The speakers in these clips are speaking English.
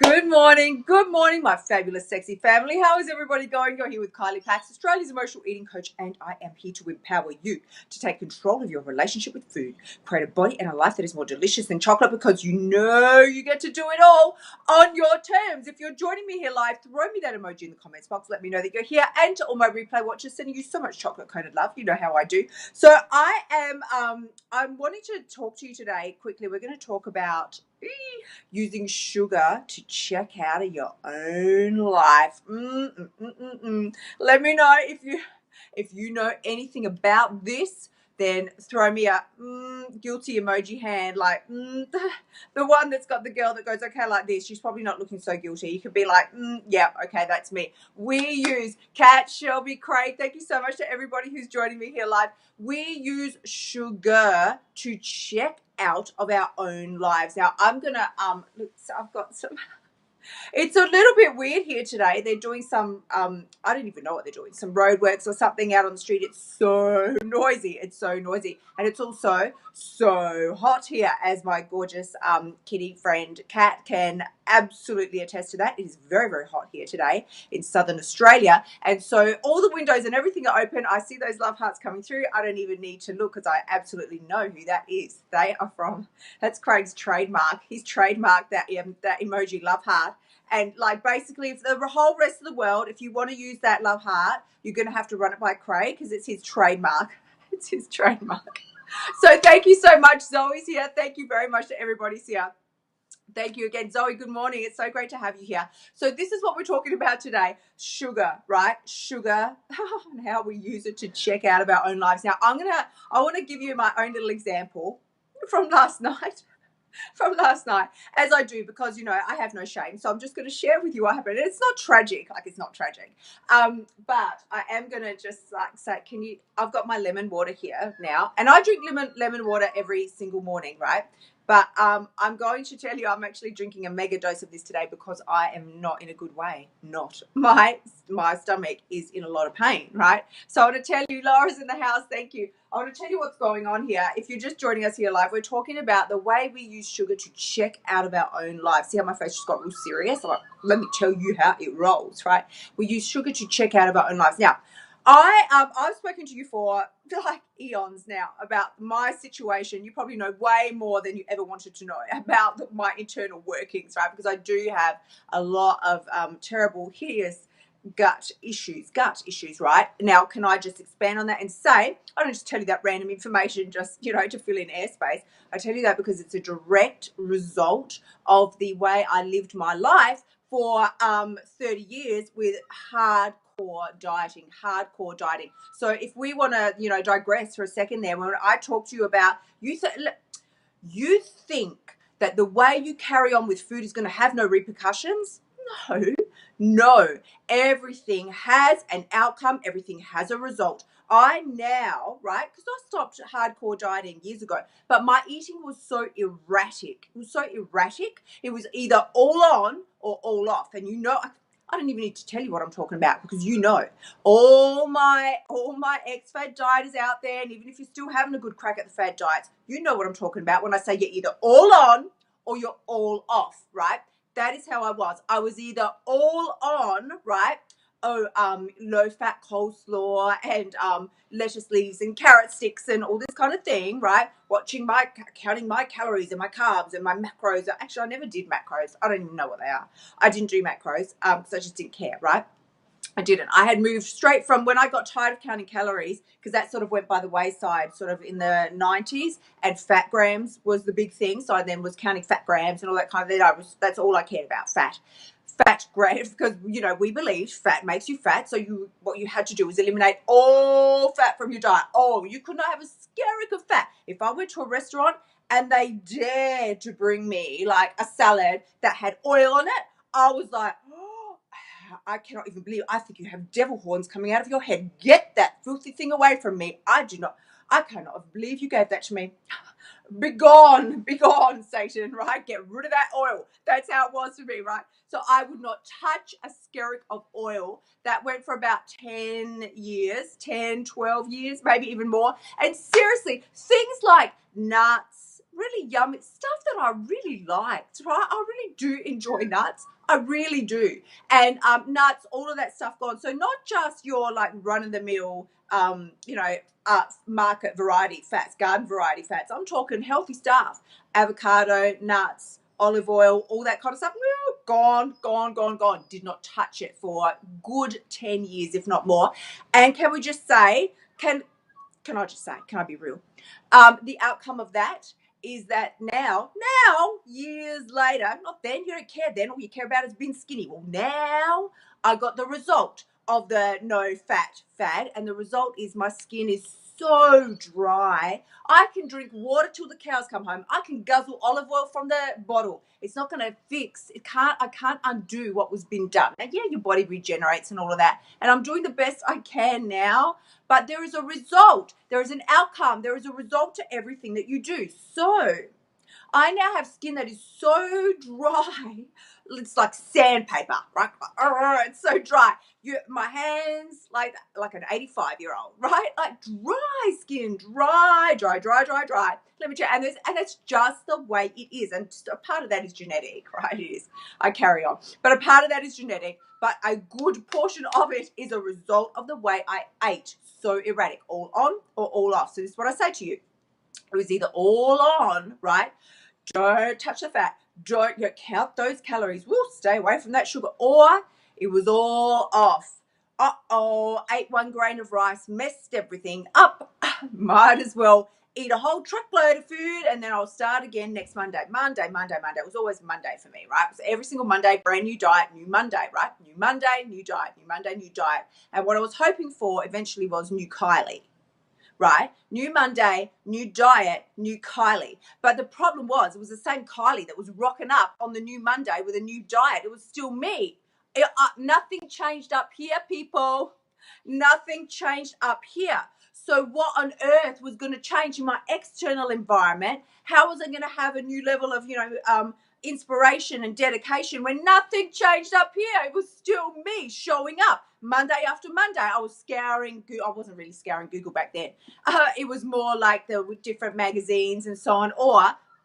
Good morning, my fabulous, sexy family. How is everybody going? You're here with Kylie, Australia's emotional eating coach, and I am here to empower you to take control of your relationship with food, create a body and a life that is more delicious than chocolate, because you know you get to do it all on your terms. If you're joining me here live, throw me that emoji in the comments box. Let me know that you're here. And to all my replay watchers, sending you so much chocolate-coated love. You know how I do. So I'm wanting to talk to you today quickly. We're going to talk about using sugar to check out of your own life. Let me know if you know anything about this. Then throw me a guilty emoji hand, like the one that's got the girl that goes, okay, like this. She's probably not looking so guilty. You could be like, yeah, okay, that's me. We use Kat, Shelby, Craig. Thank you so much to everybody who's joining me here live. We use sugar to check out of our own lives. Now I'm gonna look, so I've got some. It's a little bit weird here today. They're doing some, I don't even know what they're doing, some roadworks or something out on the street. It's so noisy. It's so noisy. And it's also so hot here, as my gorgeous kitty friend Kat can absolutely attest to that. It is very, very hot here today in southern Australia. And so all the windows and everything are open. I see those love hearts coming through. I don't even need to look because I absolutely know who that is. They are from, that's Craig's trademark. He's trademarked that emoji love heart. And like basically, if the whole rest of the world, if you want to use that love heart, you're going to have to run it by Craig because it's his trademark. It's his trademark. So thank you so much. Zoe's here. Thank you very much to everybody's here. Thank you again, Zoe. Good morning. It's so great to have you here. So this is what we're talking about today. Sugar, right? Sugar and how we use it to check out of our own lives. Now I want to give you my own little example from last night. As I do, because you know I have no shame, so I'm just going to share with you what happened. And it's not tragic, but I am going to just like say, I've got my lemon water here now, and I drink lemon water every single morning, right? But I'm going to tell you, I'm actually drinking a mega dose of this today because I am not in a good way. Not my stomach is in a lot of pain, right? So I want to tell you, Laura's in the house. Thank you. I want to tell you what's going on here. If you're just joining us here live, we're talking about the way we use sugar to check out of our own lives. See how my face just got real serious? Like, let me tell you how it rolls, right? We use sugar to check out of our own lives. Now, I've spoken to you for like eons now about my situation. You probably know way more than you ever wanted to know about my internal workings, right? Because I do have a lot of terrible, hideous gut issues, right? Now, can I just expand on that and say, I don't just tell you that random information just, to fill in airspace. I tell you that because it's a direct result of the way I lived my life for 30 years with hardcore dieting. So if we want to, digress for a second there, when I talk to you about, you think that the way you carry on with food is going to have no repercussions? No. Everything has an outcome. Everything has a result. I now, right, because I stopped hardcore dieting years ago, but my eating was so erratic. It was either all on or all off. And I don't even need to tell you what I'm talking about, because all my ex-fad dieters out there, and even if you're still having a good crack at the fad diets, you know what I'm talking about when I say you're either all on or you're all off, right? That is how I was. I was either all on, right? Low-fat coleslaw and lettuce leaves and carrot sticks and all this kind of thing, right? Counting my calories and my carbs and my macros. Actually, I never did macros. I don't even know what they are. I didn't do macros because I just didn't care, right? I didn't. I had moved straight from when I got tired of counting calories, because that sort of went by the wayside sort of in the 90s, and fat grams was the big thing. So I then was counting fat grams and all that kind of thing. That's all I cared about, fat grams, because we believed fat makes you fat. So what you had to do was eliminate all fat from your diet. Oh, you could not have a skerrick of fat. If I went to a restaurant and they dared to bring me like a salad that had oil on it, I was like, I cannot even believe. I think you have devil horns coming out of your head. Get that filthy thing away from me. I cannot believe you gave that to me. Be gone, Satan, right? Get rid of that oil. That's how it was for me, right? So I would not touch a skerrick of oil. That went for about 10 years, 12 years, maybe even more. And seriously, things like nuts, really yummy stuff that I really liked, right? I really do enjoy nuts. I really do. And nuts, all of that stuff gone. So not just your like run of the mill, market variety fats, garden variety fats. I'm talking healthy stuff, avocado, nuts, olive oil, all that kind of stuff. Gone, gone, gone, gone. Did not touch it for a good 10 years, if not more. And can we just say, can I just say, can I be real? The outcome of that is that now, years later, not then, you don't care then, all you care about is being skinny. Well, now I got the result of the no fat fad, and the result is my skin is so dry. I can drink water till the cows come home. I can guzzle olive oil from the bottle. It's not going to fix. I can't undo what was been done. And yeah, your body regenerates and all of that. And I'm doing the best I can now. But there is a result. There is an outcome. There is a result to everything that you do. So I now have skin that is so dry. It's like sandpaper, right? It's so dry. My hands, like an 85-year-old, right? Like dry skin, dry. Let me tell you, and it's just the way it is. And just a part of that is genetic, right? It is. I carry on. But a part of that is genetic. But a good portion of it is a result of the way I ate. So erratic, all on or all off. So this is what I say to you. It was either all on, right? Don't touch the fat. Don't count those calories. We'll stay away from that sugar. Or it was all off. Ate 1 grain of rice, messed everything up. Might as well eat a whole truckload of food, and then I'll start again next Monday. Monday. It was always Monday for me, right? So every single Monday, brand new diet, new Monday, right? New Monday, new diet, new Monday, new diet. And what I was hoping for eventually was new Kylie. Right? New Monday, new diet, new Kylie. But the problem was, it was the same Kylie that was rocking up on the new Monday with a new diet. It was still me. Nothing changed up here, people. Nothing changed up here. So what on earth was going to change in my external environment? How was I going to have a new level of, inspiration and dedication when nothing changed up here? It was still me showing up Monday after Monday. I was scouring. I wasn't really scouring Google back then. It was more like the different magazines and so on,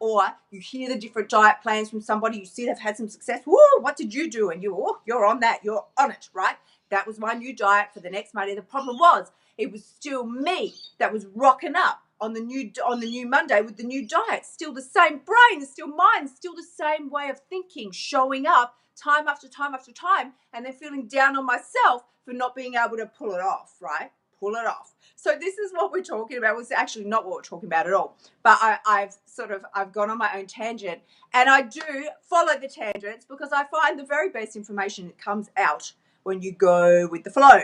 or you hear the different diet plans from somebody, you see they've had some success. Woo, what did you do? And you're on that, you're on it, right? That was my new diet for the next Monday. The problem was, it was still me that was rocking up on the new Monday with the new diet. Still the same brain, still mine, still the same way of thinking, showing up time after time after time, and then feeling down on myself for not being able to pull it off, right? Pull it off. So this is what we're talking about. It's actually not what we're talking about at all. But I've gone on my own tangent, and I do follow the tangents because I find the very best information comes out when you go with the flow.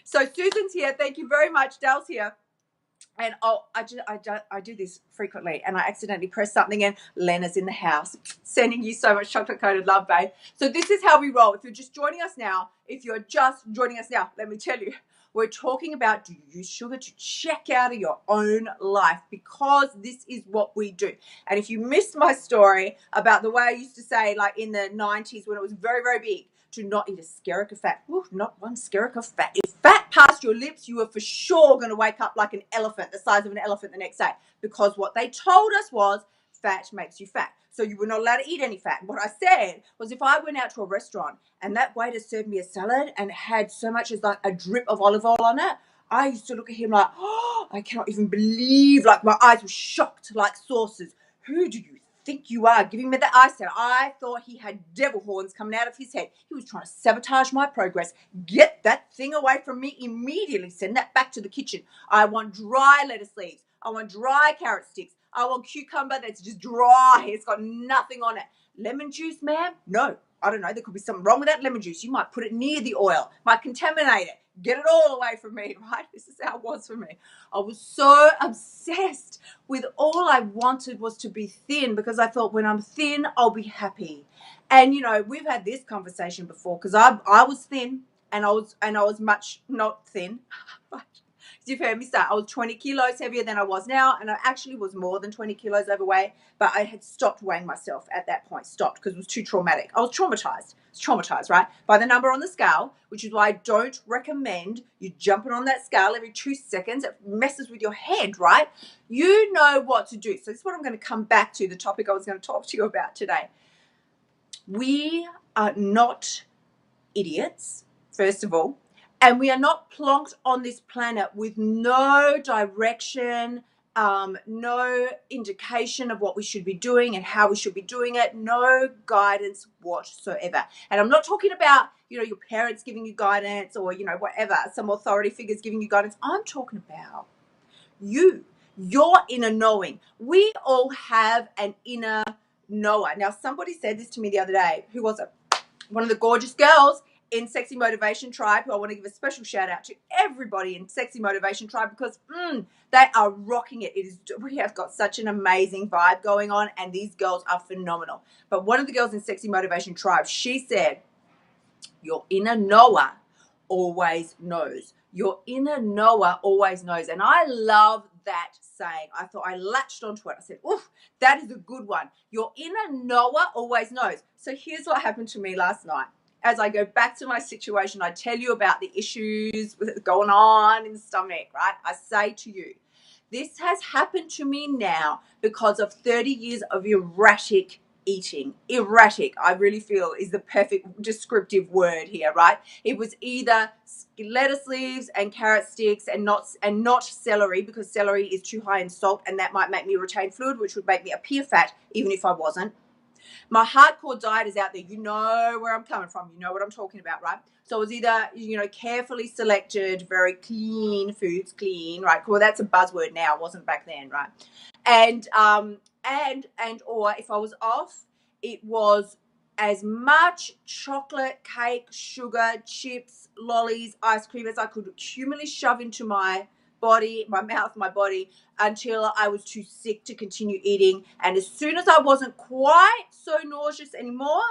So Susan's here. Thank you very much. Dale's here. And I do this frequently, and I accidentally press something, and Lena's in the house. Sending you so much chocolate coated love, babe. So this is how we roll. If you're just joining us now, let me tell you, we're talking about, do you use sugar to check out of your own life? Because this is what we do. And if you missed my story about the way I used to say, like in the 90s when it was very, very big, to not eat a skerrick of fat. Ooh, not one skerrick of fat. If fat passed your lips, you were for sure going to wake up like an elephant, the size of an elephant the next day. Because what they told us was fat makes you fat. So you were not allowed to eat any fat. What I said was, if I went out to a restaurant and that waiter served me a salad and had so much as like a drip of olive oil on it, I used to look at him like, oh, I cannot even believe, like my eyes were shocked like saucers. Who do you think you are giving me the eye set? I thought he had devil horns coming out of his head. He was trying to sabotage my progress. Get that thing away from me immediately. Send that back to the kitchen. I want dry lettuce leaves. I want dry carrot sticks. I want cucumber that's just dry. It's got nothing on it. Lemon juice, ma'am? No. I don't know. There could be something wrong with that lemon juice. You might put it near the oil. Might contaminate it. Get it all away from me, right? This is how it was for me. I was so obsessed with all I wanted was to be thin, because I thought when I'm thin, I'll be happy. And, we've had this conversation before, because I was thin and I was much not thin. You've heard me say I was 20 kilos heavier than I was now, and I actually was more than 20 kilos overweight, but I had stopped weighing myself at that point, stopped, because it was too traumatic. I was traumatized, right, by the number on the scale, which is why I don't recommend you jumping on that scale every 2 seconds. It messes with your head, right? You know what to do. So this is what I'm going to come back to, the topic I was going to talk to you about today. We are not idiots, first of all, and we are not plonked on this planet with no direction, no indication of what we should be doing and how we should be doing it, no guidance whatsoever. And I'm not talking about, your parents giving you guidance or, whatever, some authority figures giving you guidance. I'm talking about your inner knowing. We all have an inner knower. Now, somebody said this to me the other day. Who was it? One of the gorgeous girls in Sexy Motivation Tribe, who I want to give a special shout out to everybody in Sexy Motivation Tribe, because they are rocking it. We have got such an amazing vibe going on, and these girls are phenomenal. But one of the girls in Sexy Motivation Tribe, she said, your inner knower always knows. Your inner knower always knows. And I love that saying. I thought, I latched onto it. I said, oof, that is a good one. Your inner knower always knows. So here's what happened to me last night. As I go back to my situation, I tell you about the issues going on in the stomach, right? I say to you, this has happened to me now because of 30 years of erratic eating. Erratic, I really feel, is the perfect descriptive word here, right? It was either lettuce leaves and carrot sticks and not celery, because celery is too high in salt and that might make me retain fluid, which would make me appear fat even if I wasn't. My hardcore diet is out there. You know where I'm coming from. You know what I'm talking about, right? So it was either, carefully selected, very clean foods, clean, right? Well, that's a buzzword now. It wasn't back then, right? And or if I was off, it was as much chocolate, cake, sugar, chips, lollies, ice cream as I could cumulatively shove into my body, my mouth, my body, until I was too sick to continue eating. And as soon as I wasn't quite so nauseous anymore,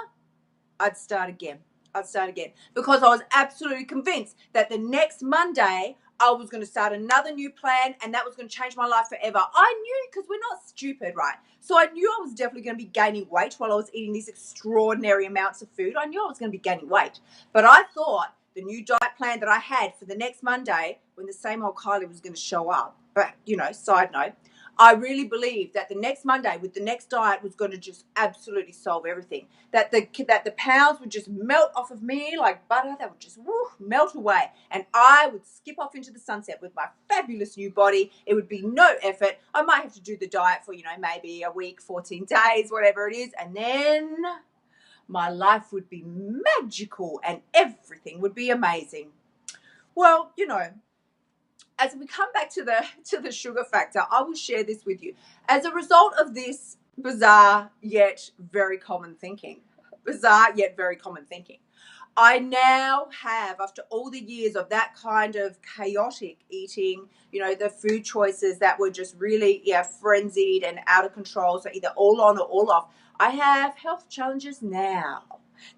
I'd start again. Because I was absolutely convinced that the next Monday I was going to start another new plan, and that was going to change my life forever. I knew, because we're not stupid, right? So I knew I was definitely going to be gaining weight while I was eating these extraordinary amounts of food. I knew I was going to be gaining weight. But I thought the new diet plan that I had for the next Monday, when the same old Kylie was going to show up. But, side note, I really believed that the next Monday with the next diet was going to just absolutely solve everything. That the pounds would just melt off of me like butter. They would just melt away. And I would skip off into the sunset with my fabulous new body. It would be no effort. I might have to do the diet for, maybe a week, 14 days, whatever it is. And then my life would be magical and everything would be amazing. Well, as we come back to the sugar factor, I will share this with you. As a result of this bizarre yet very common thinking, I now have, after all the years of that kind of chaotic eating, the food choices that were just really, frenzied and out of control, so either all on or all off, I have health challenges now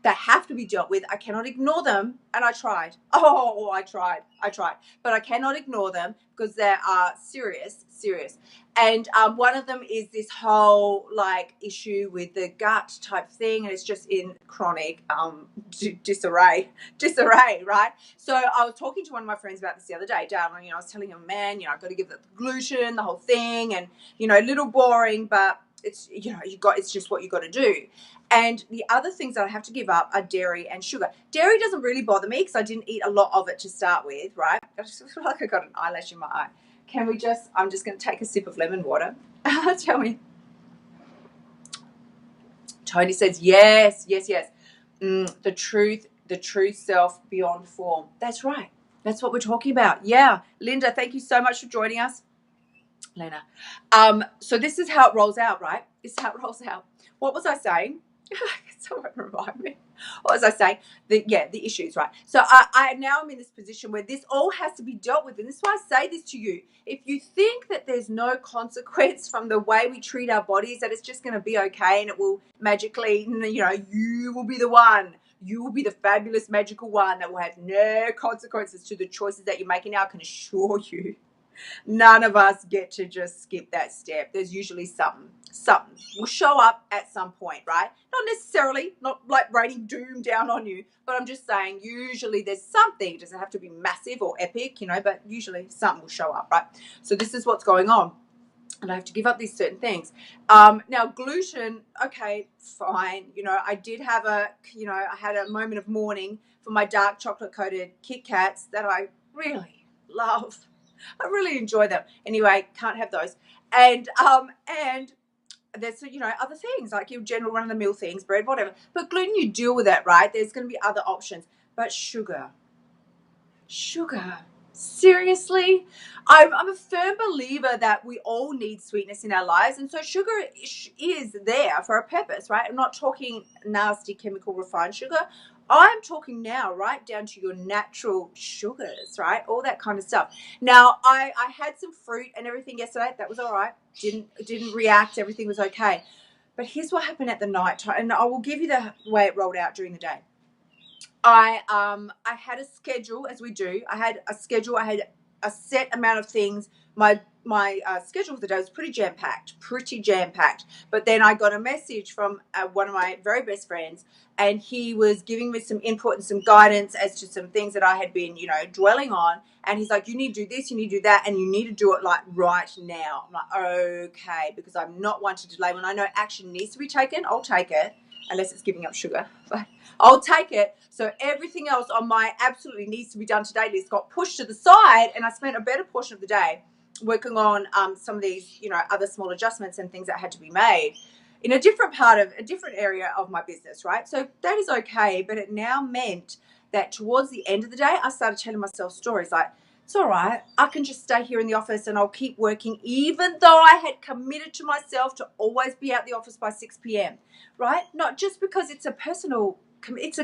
that have to be dealt with. I cannot ignore them, and I tried. Oh, I tried. But I cannot ignore them because they are serious. And one of them is this whole issue with the gut type thing, and it's just in chronic disarray, right? So I was talking to one of my friends about this the other day, darling. I was telling him, man, I've got to give it the gluten, the whole thing, and a little boring, but it's it's just what you got to do. And the other things that I have to give up are dairy and sugar. Dairy doesn't really bother me because I didn't eat a lot of it to start with, right? I just feel like I got an eyelash in my eye. I'm just going to take a sip of lemon water. Tell me. Tony says, yes. The truth self beyond form. That's right. That's what we're talking about. Yeah. Linda, thank you so much for joining us. Lena. So this is how it rolls out, right? What was I saying? Someone remind me. What was I saying? The issues, right? So I now am in this position where this all has to be dealt with. And this is why I say this to you. If you think that there's no consequence from the way we treat our bodies, that it's just going to be okay and it will magically, you will be the one. You will be the fabulous magical one that will have no consequences to the choices that you're making now, I can assure you. None of us get to just skip that step. There's usually something will show up at some point, right? Not necessarily, not like raining doom down on you, but I'm just saying usually there's something. It doesn't have to be massive or epic, but usually something will show up, right? So this is what's going on. And I have to give up these certain things. Now gluten, okay, fine. I did have I had a moment of mourning for my dark chocolate coated Kit Kats that I really love. I really enjoy them. Anyway, can't have those. And there's other things like your general run of the mill things, bread, whatever. But gluten, you deal with that, right? There's going to be other options. But sugar. Seriously? I'm a firm believer that we all need sweetness in our lives, and so sugar is there for a purpose, right? I'm not talking nasty chemical refined sugar. I'm talking now right down to your natural sugars, right? All that kind of stuff. Now, I had some fruit and everything yesterday. That was all right. Didn't react. Everything was okay. But here's what happened at the night time, and I will give you the way it rolled out during the day. I had a schedule, as we do. I had a schedule. I had a set amount of things. My schedule for the day was pretty jam packed. But then I got a message from one of my very best friends, and he was giving me some input and some guidance as to some things that I had been, dwelling on. And he's like, "You need to do this, you need to do that, and you need to do it like right now." I'm like, "Okay," because I'm not one to delay. When I know action needs to be taken, I'll take it, unless it's giving up sugar. But I'll take it. So everything else on my absolutely needs to be done today list got pushed to the side, and I spent a better portion of the day working on some of these, other small adjustments and things that had to be made in a different area of my business, right? So that is okay, but it now meant that towards the end of the day, I started telling myself stories like, it's all right, I can just stay here in the office and I'll keep working, even though I had committed to myself to always be out the office by 6 p.m., right? Not just because it's a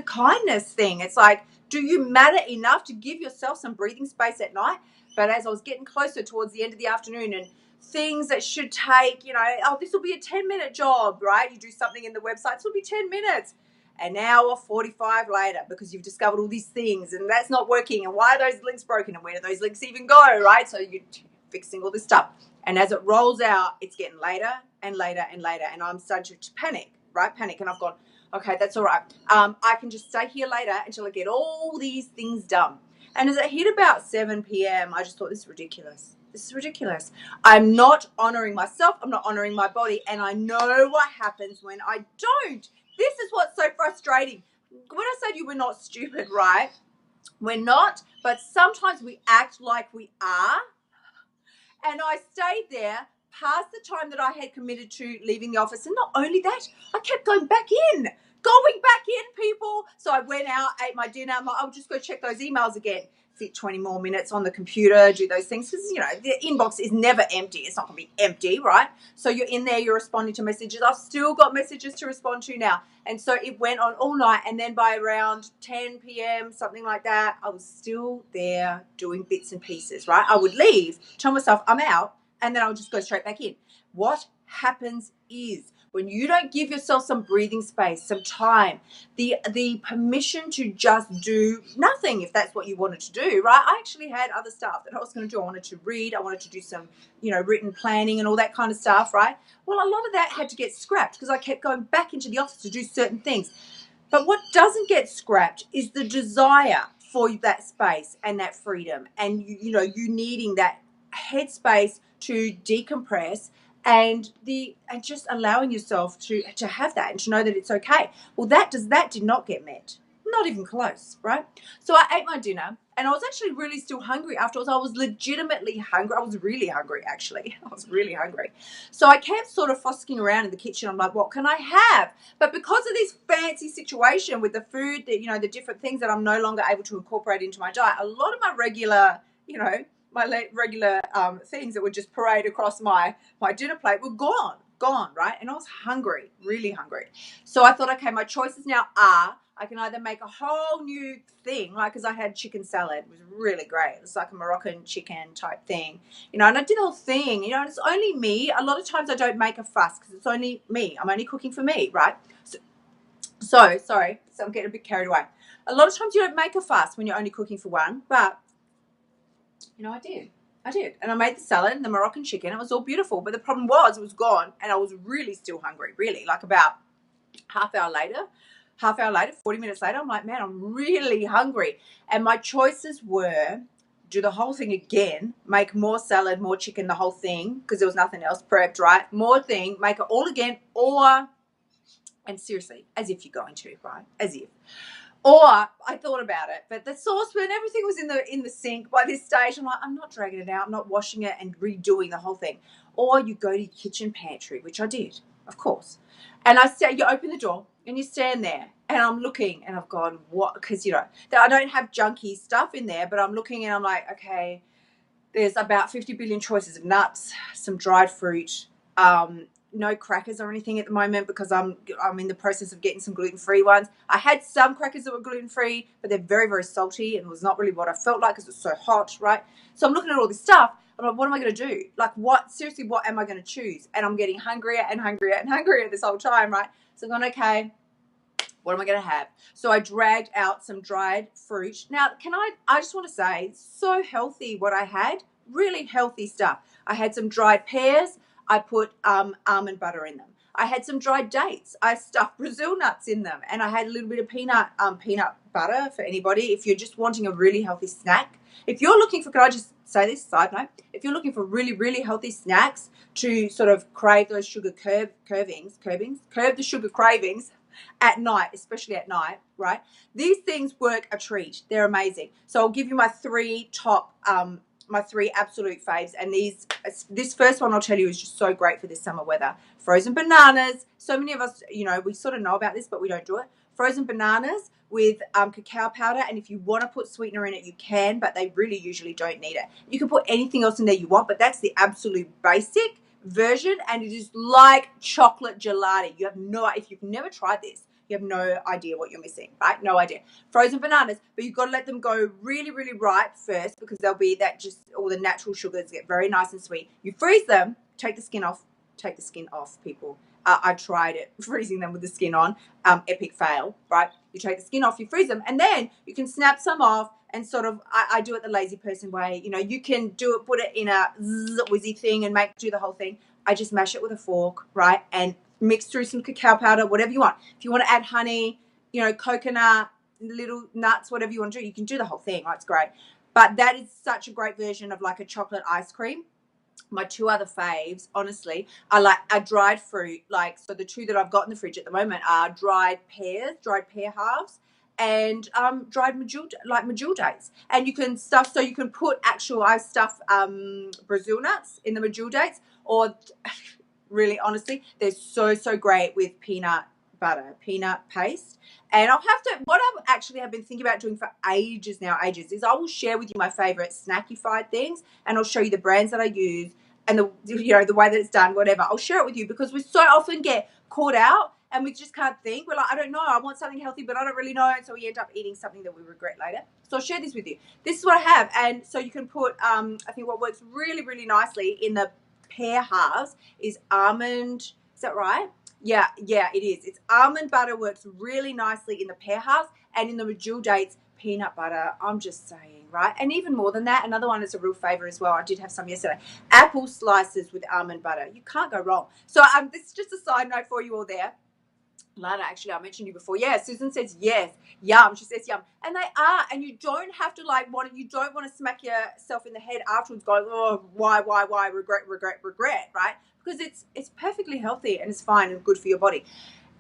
kindness thing. It's like, do you matter enough to give yourself some breathing space at night? But as I was getting closer towards the end of the afternoon and things that should take, this will be a 10-minute job, right? You do something in the website, this will be 10 minutes. An hour 45 later, because you've discovered all these things and that's not working, and why are those links broken and where do those links even go, right? So you're fixing all this stuff. And as it rolls out, it's getting later and later and later, and I'm starting to panic, and I've gone, okay, that's all right. I can just stay here later until I get all these things done. And as it hit about 7 p.m., I just thought, this is ridiculous. I'm not honoring myself. I'm not honoring my body. And I know what happens when I don't. This is what's so frustrating. When I said you were not stupid, right? We're not, but sometimes we act like we are. And I stayed there past the time that I had committed to leaving the office. And not only that, I kept going back in, people. So I went out, ate my dinner. I'm like, I'll just go check those emails again. Sit 20 more minutes on the computer, do those things. Because, the inbox is never empty. It's not going to be empty, right? So you're in there, you're responding to messages. I've still got messages to respond to now. And so it went on all night. And then by around 10 p.m., something like that, I was still there doing bits and pieces, right? I would leave, tell myself I'm out, and then I would just go straight back in. What happens is, when you don't give yourself some breathing space, some time, the permission to just do nothing, if that's what you wanted to do, right? I actually had other stuff that I was going to do. I wanted to read. I wanted to do some, written planning and all that kind of stuff, right? Well, a lot of that had to get scrapped because I kept going back into the office to do certain things. But what doesn't get scrapped is the desire for that space and that freedom, and you needing that headspace to decompress, and just allowing yourself to have that and to know that it's okay. Well, that did not get met. Not even close, right? So I ate my dinner, and I was actually really still hungry afterwards. I was legitimately hungry. I was really hungry, actually. I was really hungry. So I kept sort of frolicking around in the kitchen. I'm like, what can I have? But because of this fancy situation with the food, that the different things that I'm no longer able to incorporate into my diet, a lot of my regular, things that would just parade across my dinner plate were gone, right? And I was hungry, really hungry. So I thought, okay, my choices now are, I can either make a whole new thing, like, because I had chicken salad. It was really great. It's like a Moroccan chicken type thing, and I did the whole thing, and it's only me. A lot of times I don't make a fuss because it's only me. I'm only cooking for me, right? So sorry, so I'm getting a bit carried away. A lot of times you don't make a fuss when you're only cooking for one, but I did. I did. And I made the salad and the Moroccan chicken. It was all beautiful. But the problem was it was gone and I was really still hungry, really. Like about half hour later, 40 minutes later, I'm like, man, I'm really hungry. And my choices were do the whole thing again, make more salad, more chicken, the whole thing, because there was nothing else prepped, right? More thing, make it all again, or, and seriously, as if you're going to, right? As if. Or I thought about it, but the saucepan, everything was in the sink by this stage. I'm like, I'm not dragging it out. I'm not washing it and redoing the whole thing. Or you go to your kitchen pantry, which I did, of course. And you open the door and you stand there and I'm looking and I've gone, what? Because, I don't have junky stuff in there, but I'm looking and I'm like, okay, there's about 50 billion choices of nuts, some dried fruit, no crackers or anything at the moment because I'm in the process of getting some gluten-free ones. I had some crackers that were gluten-free, but they're very, very salty and it was not really what I felt like because it was so hot, right? So I'm looking at all this stuff. I'm like, what am I going to do? Like, seriously, what am I going to choose? And I'm getting hungrier and hungrier and hungrier this whole time, right? So I'm going, okay, what am I going to have? So I dragged out some dried fruit. Now, I just want to say, so healthy what I had, really healthy stuff. I had some dried pears. I put almond butter in them. I had some dried dates. I stuffed Brazil nuts in them. And I had a little bit of peanut butter for anybody if you're just wanting a really healthy snack. If you're looking for, can I just say this, side note? If you're looking for really, really healthy snacks to sort of crave those sugar curb the sugar cravings, at night, especially at night, right? These things work a treat. They're amazing. So I'll give you my three absolute faves. And this first one I'll tell you is just so great for this summer weather. Frozen bananas. So many of us, we sort of know about this, but we don't do it. Frozen bananas with cacao powder. And if you want to put sweetener in it, you can, but they really usually don't need it. You can put anything else in there you want, but that's the absolute basic version, and it is like chocolate gelato. If you've never tried this, you have no idea what you're missing, right? No idea. Frozen bananas, but you've got to let them go really, really ripe first because they'll be all the natural sugars get very nice and sweet. You freeze them, take the skin off, people. I tried it, freezing them with the skin on. Epic fail, right? You take the skin off, you freeze them, and then you can snap some off and sort of, I do it the lazy person way. You can do it, put it in a whizzy thing and do the whole thing. I just mash it with a fork, right? And mix through some cacao powder, whatever you want. If you want to add honey, coconut, little nuts, whatever you want to do, you can do the whole thing. Right? It's great. But that is such a great version of like a chocolate ice cream. My two other faves, honestly, are like a dried fruit. So the two that I've got in the fridge at the moment are dried pear halves, and dried medjool dates. And you can put I stuff Brazil nuts in the medjool dates, or really honestly, they're so great with peanut paste. And what I actually have been thinking about doing for ages is I will share with you my favorite snackified things, and I'll show you the brands that I use and the way that it's done, whatever. I'll share it with you because we so often get caught out and we just can't think. We're like, I don't know, I want something healthy, but I don't really know. And so we end up eating something that we regret later. So I'll share this with you. This is what I have. And so you can put, I think what works really, really nicely in the pear halves is almond. Is that right? Yeah, it is. It's almond butter works really nicely in the pear halves, and in the medjool dates, peanut butter. I'm just saying, right? And even more than that, another one is a real favorite as well. I did have some yesterday. Apple slices with almond butter. You can't go wrong. So this is just a side note for you all there. Lana, actually, I mentioned you before. Yeah, Susan says yes. Yum. She says yum. And they are. And you don't have to you don't want to smack yourself in the head afterwards going, oh, why, regret, right? Because it's perfectly healthy and it's fine and good for your body.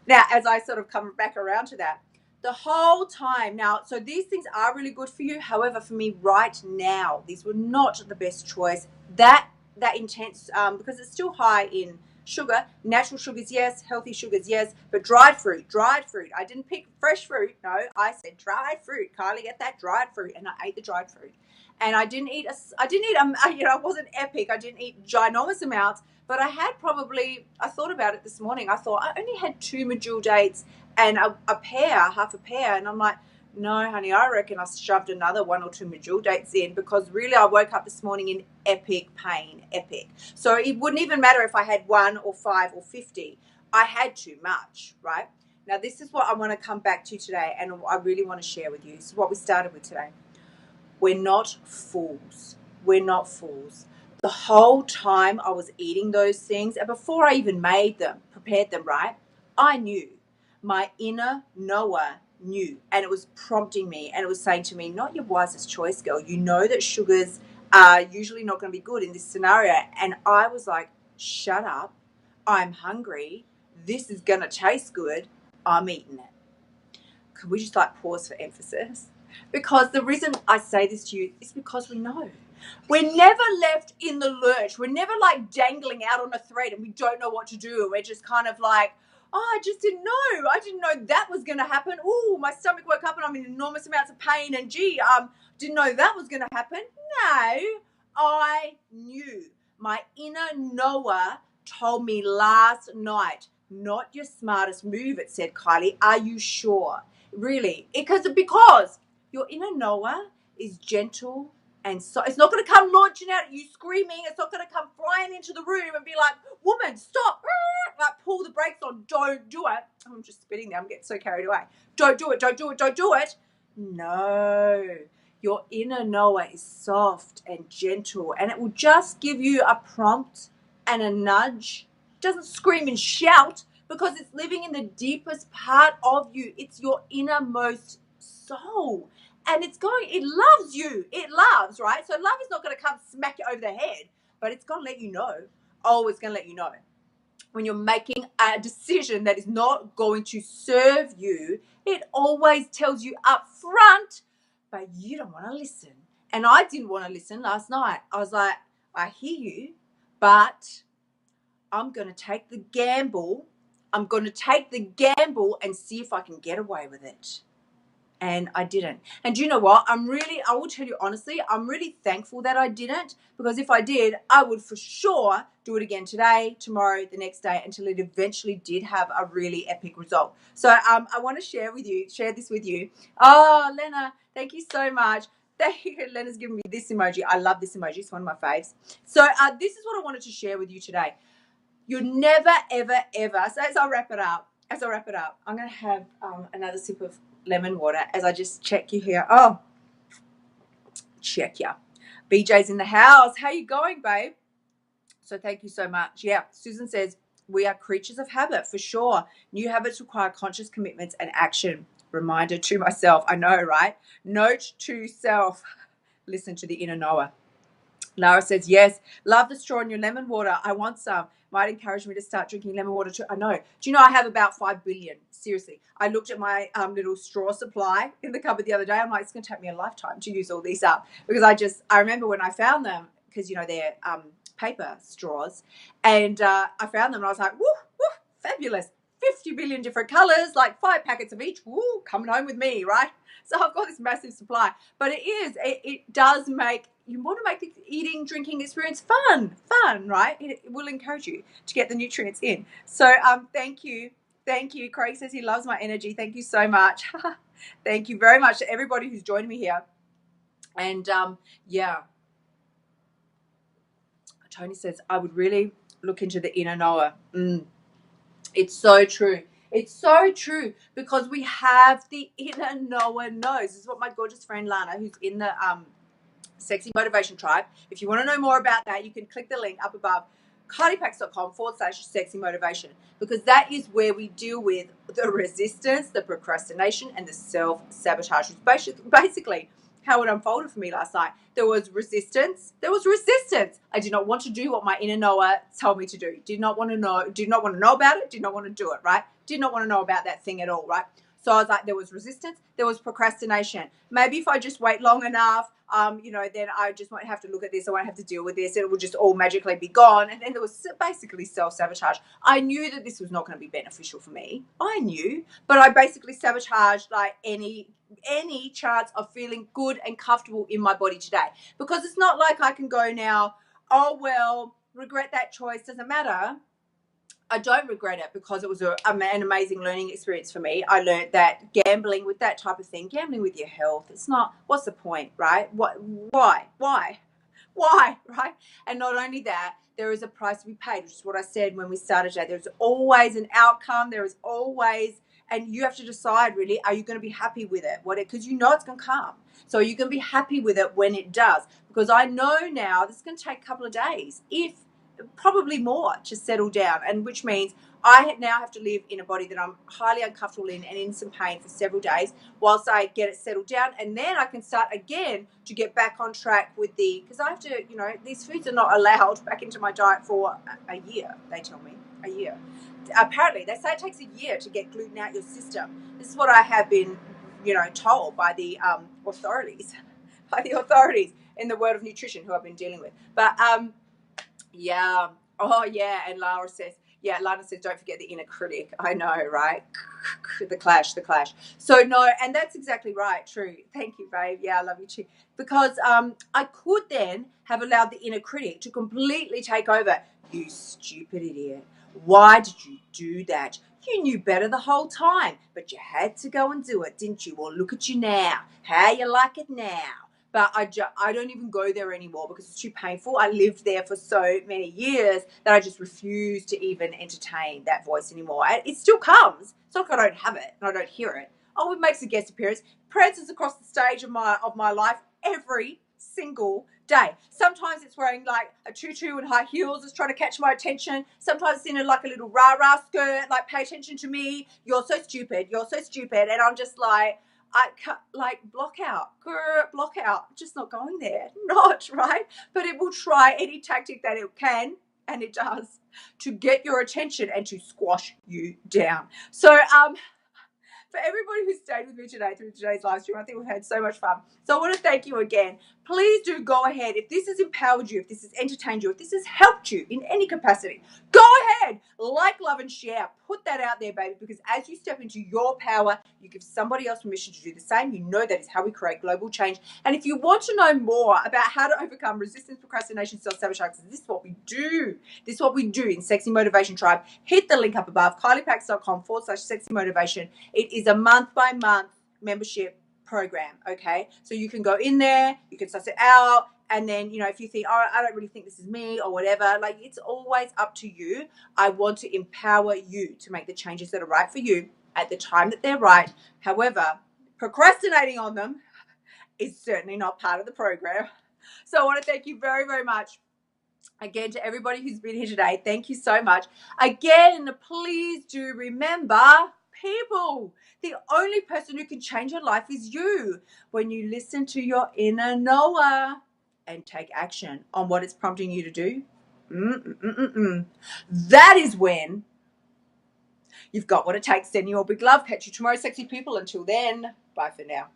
Now, as I sort of come back around to that, the whole time now, so these things are really good for you. However, for me right now, these were not the best choice. That intense, because it's still high in sugar. Natural sugars, yes. Healthy sugars, yes. But dried fruit. I didn't pick fresh fruit. No, I said dried fruit. Kylie, get that dried fruit. And I ate the dried fruit. And I didn't eat, I wasn't epic. I didn't eat ginormous amounts. But I thought about it this morning. I thought I only had 2 medjool dates and half a pear. And I'm like, no, honey, I reckon I shoved another 1 or 2 medjool dates in because really I woke up this morning in epic pain, epic. So it wouldn't even matter if I had 1 or 5 or 50. I had too much, right? Now, this is what I want to come back to today, and I really want to share with you. This is what we started with today. We're not fools. we're not fools. The whole time I was eating those things, and before I even prepared them, right, I knew. My inner Noah knew, and it was prompting me, and it was saying to me, not your wisest choice, girl. You know that sugars are usually not going to be good in this scenario. And I was like, shut up. I'm hungry. This is going to taste good. I'm eating it. Could we just like pause for emphasis? Because the reason I say this to you is because we know. We're never left in the lurch. We're never like dangling out on a thread and we don't know what to do. We're just kind of like, oh, I just didn't know. I didn't know that was going to happen. Oh, my stomach woke up and I'm in enormous amounts of pain. And gee, didn't know that was going to happen. No, I knew. My inner Noah told me last night, not your smartest move, it said, Kylie. Are you sure? Really? Because your inner Noah is gentle, and so it's not going to come launching out at you screaming. It's not going to come flying into the room and be like, woman, stop. Like, pull the brakes on. Don't do it. I'm just spitting there. I'm getting so carried away. Don't do it. Don't do it. Don't do it. No. Your inner Noah is soft and gentle, and it will just give you a prompt and a nudge. It doesn't scream and shout because it's living in the deepest part of you. It's your innermost soul. And it loves you. It loves, right? So love is not going to come smack you over the head, but it's going to let you know. Oh, it's going to let you know. When you're making a decision that is not going to serve you, it always tells you up front, but you don't want to listen. And I didn't want to listen last night. I was like, I hear you, but I'm going to take the gamble. I'm going to take the gamble and see if I can get away with it. And I didn't. And do you know what? I will tell you honestly, I'm really thankful that I didn't, because if I did, I would for sure do it again today, tomorrow, the next day, until it eventually did have a really epic result. So I want to share this with you. Oh, Lena, thank you so much. Thank you. Lena's giving me this emoji. I love this emoji. It's one of my faves. So this is what I wanted to share with you today. You're never, ever, ever. So as I wrap it up, I'm going to have another sip of lemon water as I just check you here. Oh, check you. BJ's in the house. How you going, babe? So thank you so much. Yeah, Susan says, we are creatures of habit, for sure. New habits require conscious commitments and action. Reminder to myself. I know, right? Note to self. Listen to the inner Noah. Lara says, yes, love the straw in your lemon water. I want some. Might encourage me to start drinking lemon water too. I know. Do you know I have about 5 billion? Seriously. I looked at my little straw supply in the cupboard the other day. I'm like, it's going to take me a lifetime to use all these up. Because I remember when I found them, because, you know, they're paper straws. And I found them and I was like, woo, fabulous. 50 billion different colors, like 5 packets of each. Woo, coming home with me, right? So I've got this massive supply. But it does make, you want to make the eating, drinking experience fun, right? It will encourage you to get the nutrients in. So thank you. Craig says he loves my energy. Thank you so much. Thank you very much to everybody who's joined me here. And yeah. Tony says, I would really look into the inner Noah. It's so true. It's so true, because we have the inner Noah knows. This is what my gorgeous friend Lana, who's in the Sexy Motivation Tribe. If you want to know more about that, you can click the link up above, kyliepax.com/sexy motivation, because that is where we deal with the resistance, the procrastination, and the self-sabotage. It's basically how it unfolded for me last night. There was resistance. I did not want to do what my inner Noah told me to do. Did not want to know about it. Did not want to do it, right? Did not want to know about that thing at all, right? So I was like, there was resistance, there was procrastination. Maybe if I just wait long enough, then I just won't have to look at this. I won't have to deal with this. It will just all magically be gone. And then there was basically self-sabotage. I knew that this was not going to be beneficial for me. I knew, but I basically sabotaged like any chance of feeling good and comfortable in my body today. Because it's not like I can go now, oh, well, regret that choice, doesn't matter. I don't regret it, because it was an amazing learning experience for me. I learned that gambling with that type of thing, gambling with your health, it's not, what's the point, right? Why? Why, right? And not only that, there is a price to be paid, which is what I said when we started today. There's always an outcome. There is always, and you have to decide really, are you going to be happy with it? Because you know it's going to come. So you can be happy with it when it does. Because I know now this is going to take a couple of days, if probably more, to settle down. And which means I now have to live in a body that I'm highly uncomfortable in and in some pain for several days whilst I get it settled down. And then I can start again to get back on track with because I have to, these foods are not allowed back into my diet for a year, they tell me, a year. Apparently, they say it takes a year to get gluten out your system. This is what I have been, told by the authorities, in the world of nutrition who I've been dealing with. But yeah. Oh, yeah. And Lana says, don't forget the inner critic. I know, right? The clash. So, no, and that's exactly right. True. Thank you, babe. Yeah, I love you too. Because I could then have allowed the inner critic to completely take over. You stupid idiot. Why did you do that? You knew better the whole time, but you had to go and do it, didn't you? Well, look at you now. How you like it now? But I don't even go there anymore because it's too painful. I lived there for so many years that I just refuse to even entertain that voice anymore. And it still comes. It's not like I don't have it and I don't hear it. Oh, it makes a guest appearance. Prances across the stage of my life every single day. Sometimes it's wearing like a tutu and high heels. It's trying to catch my attention. Sometimes it's in a little rah-rah skirt, like, pay attention to me. You're so stupid. And I'm just like, I cut, block out, just not going there, not right. But it will try any tactic that it can, and it does, to get your attention and to squash you down. So, for everybody who stayed with me today through today's live stream, I think we've had so much fun. So I want to thank you again. Please do go ahead. If this has empowered you, if this has entertained you, if this has helped you in any capacity, go ahead, like, love, and share. Put that out there, baby, because as you step into your power, you give somebody else permission to do the same. You know that is how we create global change. And if you want to know more about how to overcome resistance, procrastination, self-sabotage, this is what we do. This is what we do in Sexy Motivation Tribe. Hit the link up above, kyliepax.com/sexy motivation. It is a month-by-month membership program, okay? So you can go in there, you can suss it out, and then, if you think, oh, I don't really think this is me or whatever, it's always up to you. I want to empower you to make the changes that are right for you at the time that they're right. However, procrastinating on them is certainly not part of the program. So I want to thank you very, very much. Again, to everybody who's been here today, thank you so much. Again, please do remember, people, the only person who can change your life is you. When you listen to your inner knower and take action on what it's prompting you to do, that is when you've got what it takes. Sending you all big love. Catch you tomorrow, sexy people. Until then, bye for now.